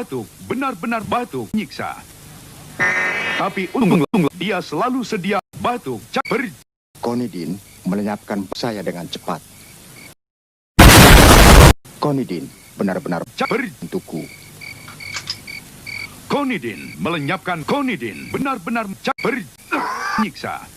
batuk, benar-benar batuk nyiksa. Tapi untunglah dia selalu sedia batuk. Konidin melenyapkan saya dengan cepat. Konidin benar-benar untukku. Konidin melenyapkan Konidin benar-benar nyiksa.